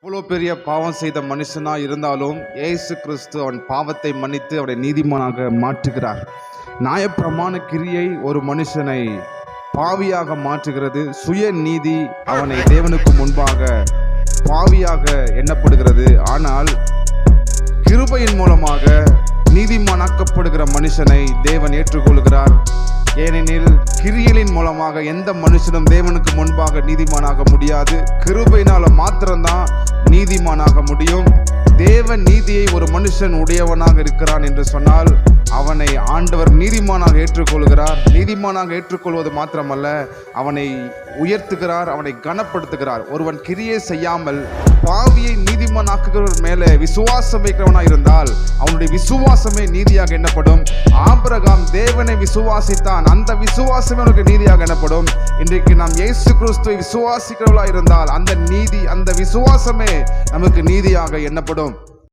இவ்வளோ பெரிய பாவம் செய்த மனுஷனா இருந்தாலும் இயேசு கிறிஸ்து அவன் பாவத்தை மன்னித்து அவனை நீதிமானாக மாற்றுகிறார். நியாயப்பிரமாண கிரியை ஒரு மனுஷனை பாவியாக மாற்றுகிறது. சுய நீதி அவனை தேவனுக்கு முன்பாக பாவியாக எண்ணப்படுகிறது. ஆனால் கிருபையின் மூலமாக நீதிமானாக்கப்படுகிற மனுஷனை தேவன் ஏற்றுக்கொள்கிறார். ஏனெனில் கிரியலின் மூலமாக எந்த மனுஷனும் தேவனுக்கு முன்பாக நீதிமானாக முடியாது. கிருபையினால மாத்திரம்தான் நீதிமானாக முடியும். தேவ நீதியை ஒரு மனுஷன் உடையவனாக இருக்கிறான் என்று சொன்னால் அவனை ஆண்டவர் நீதிமானாக ஏற்றுக்கொள்கிறார். நீதிமானாக ஏற்றுக்கொள்வது மாத்திரமல்ல, அவனை உயர்த்துகிறார், அவனை கனப்படுத்துகிறார். ஒருவன் கிரியை செய்யாமல் பாவியை நீதிமானாக்குகிறவர் மேலே விசுவாசம் வைக்கிறவனாக இருந்தால் அவனுடைய விசுவாசமே நீதியாக எண்ணப்படும். ஆபிரகாம் தேவனை விசுவாசித்தான், அந்த விசுவாசமே அவனுக்கு நீதியாக எண்ணப்படும். இன்றைக்கு நாம் இயேசு கிறிஸ்துவை விசுவாசிக்கிறவர்களாக இருந்தால் அந்த நீதி, அந்த விசுவாசமே நமக்கு நீதியாக எண்ணப்படும்.